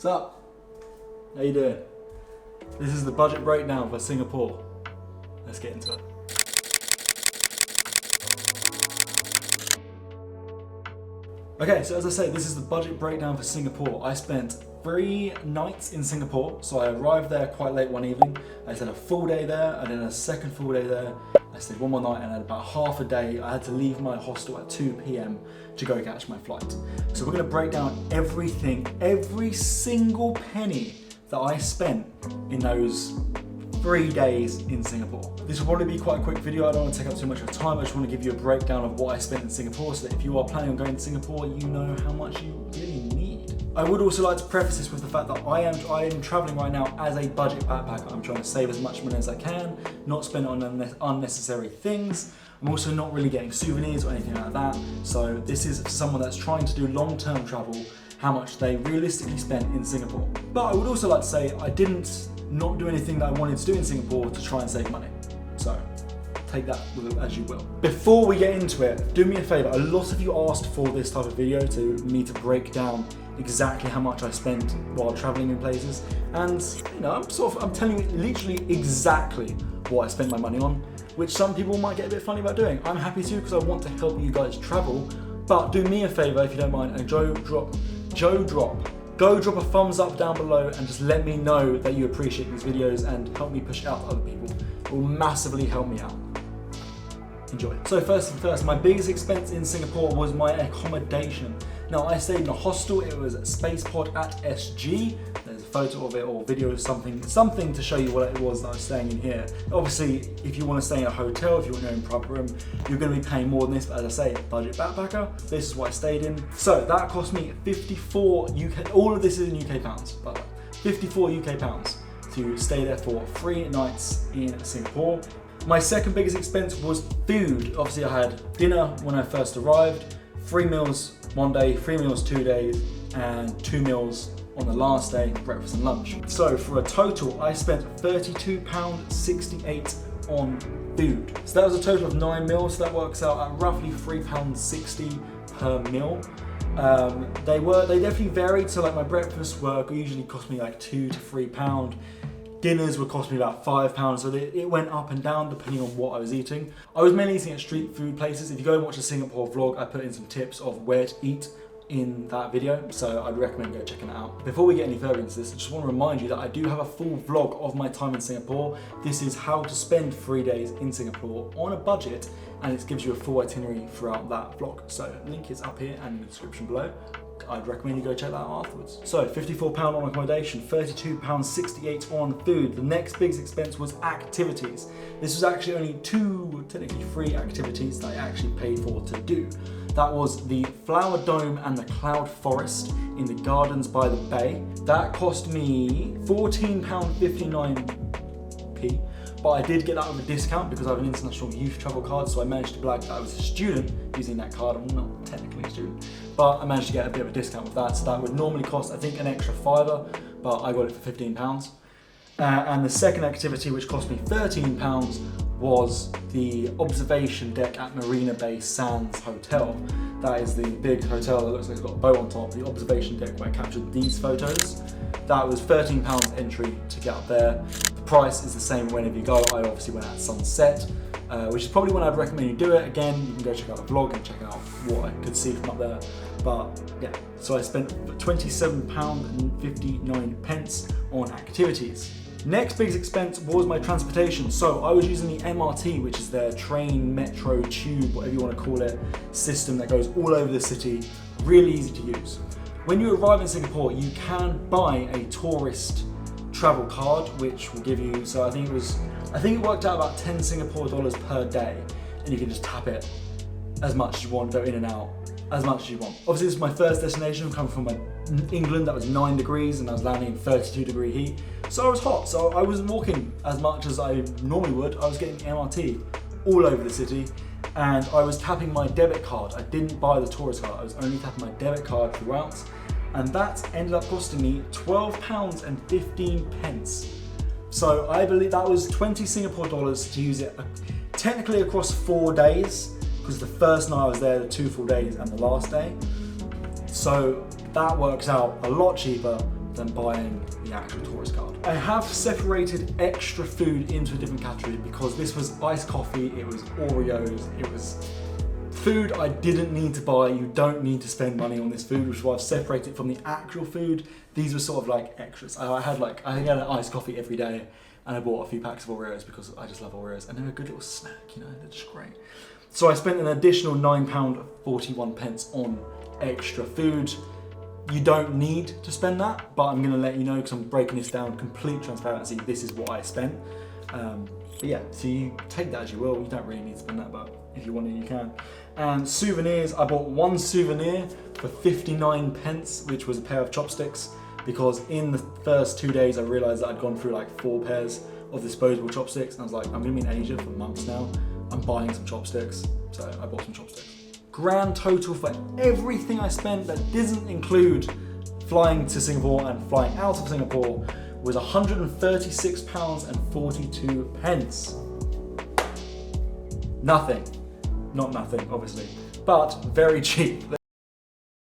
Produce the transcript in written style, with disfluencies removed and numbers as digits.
What's up? How you doing? This is the budget breakdown for Singapore. Let's get into it. Okay, so as I say, this is the budget breakdown for Singapore. I spent 3 nights in Singapore, so I arrived there quite late one evening. I spent a full day there, and then a second full day there. I stayed one more night, and then about half a day, I had to leave my hostel at 2 p.m. to go catch my flight. So we're gonna break down everything, every single penny that I spent in those 3 days in Singapore. This will probably be quite a quick video. I don't want to take up too much of time. I just want to give you a breakdown of what I spent in Singapore so that if you are planning on going to Singapore, you know how much you really need. I would also like to preface this with the fact that I am traveling right now as a budget backpacker. I'm trying to save as much money as I can, not spend it on unnecessary things. I'm also not really getting souvenirs or anything like that. So this is someone that's trying to do long-term travel, how much they realistically spent in Singapore. But I would also like to say I didn't not do anything that I wanted to do in Singapore to try and save money. So take that as you will. Before we get into it, do me a favor. A lot of you asked for this type of video to break down exactly how much I spent while traveling in places. And you know, I'm telling you literally exactly what I spent my money on, which some people might get a bit funny about doing. I'm happy to because I want to help you guys travel. But do me a favor if you don't mind, and go drop a thumbs up down below and just let me know that you appreciate these videos and help me push it out to other people. It will massively help me out. Enjoy. So first and first, my biggest expense in Singapore was my accommodation. Now I stayed in a hostel. It was at Spacepod at SG. There's a photo of it or video, something to show you what it was that I was staying in here. Obviously, if you want to stay in a hotel, if you want your own private room, you're going to be paying more than this. But as I say, budget backpacker. This is what I stayed in. So that cost me 54 UK. All of this is in UK pounds, by the way. 54 UK pounds to stay there for 3 nights in Singapore. My second biggest expense was food. Obviously, I had dinner when I first arrived, 3 meals one day, 3 meals 2 days, and 2 meals on the last day, breakfast and lunch. So for a total, I spent £32.68 on food. So that was a total of 9 meals. So that works out at roughly £3.60 per meal. They definitely varied. So like my breakfast usually cost me like £2 to £3. Dinners would cost me about £5, so it went up and down depending on what I was eating. I was mainly eating at street food places. If you go and watch a Singapore vlog, I put in some tips of where to eat in that video, so I'd recommend go checking it out. Before we get any further into this, I just want to remind you that I do have a full vlog of my time in Singapore. This is how to spend 3 days in Singapore on a budget, and it gives you a full itinerary throughout that vlog. So link is up here and in the description below. I'd recommend you go check that out afterwards. So £54 on accommodation, £32.68 on food. The next biggest expense was activities. This was actually only 2, technically 3 activities that I actually paid for to do. That was the Flower Dome and the Cloud Forest in the Gardens by the Bay. That cost me £14.59p. But I did get that with a discount because I have an international youth travel card, so I managed to blag that I was a student using that card. I'm not technically a student, but I managed to get a bit of a discount with that. So that would normally cost, I think, an extra £5, but I got it for £15. And the second activity, which cost me £13, was the observation deck at Marina Bay Sands Hotel. That is the big hotel that looks like it's got a boat on top. The observation deck where I captured these photos. That was £13 entry to get up there. The price is the same whenever you go. I obviously went at sunset, which is probably when I'd recommend you do it. Again, you can go check out the vlog and check out what I could see from up there. But yeah, so I spent £27.59 on activities. Next biggest expense was my transportation. So I was using the MRT, which is their train, metro, tube, whatever you want to call it, system that goes all over the city. Really easy to use. When you arrive in Singapore, you can buy a tourist travel card, which will give you, so I think it worked out about 10 Singapore dollars per day, and you can just tap it as much as you want, go in and out as much as you want. Obviously, this is my first destination. I'm coming from England, that was 9 degrees, and I was landing in 32-degree heat. So I was hot, so I wasn't walking as much as I normally would. I was getting MRT all over the city, and I was tapping my debit card. I didn't buy the tourist card, I was only tapping my debit card throughout, and that ended up costing me £12.15. So I believe that was 20 Singapore dollars to use it technically across 4 days, because the first night I was there, the 2 full days, and the last day. So that works out a lot cheaper than buying the actual tourist card. I have separated extra food into a different category because this was iced coffee, it was Oreos, it was food I didn't need to buy. You don't need to spend money on this food, which is why I've separated it from the actual food. These were sort of like extras. I had an iced coffee every day, and I bought a few packs of Oreos because I just love Oreos, and they're a good little snack, you know, they're just great. So I spent an additional £9.41 on extra food. You don't need to spend that, but I'm gonna let you know because I'm breaking this down, complete transparency. This is what I spent. But yeah, so you take that as you will. You don't really need to spend that, but if you want it, you can. And souvenirs, I bought one souvenir for 59p, which was a pair of chopsticks, because in the first 2 days I realized that I'd gone through like 4 pairs of disposable chopsticks, and I was like, I'm gonna be in Asia for months now. I'm buying some chopsticks, so I bought some chopsticks. Grand total for everything I spent that doesn't include flying to Singapore and flying out of Singapore was £136.42. Nothing. Not nothing, obviously, but very cheap.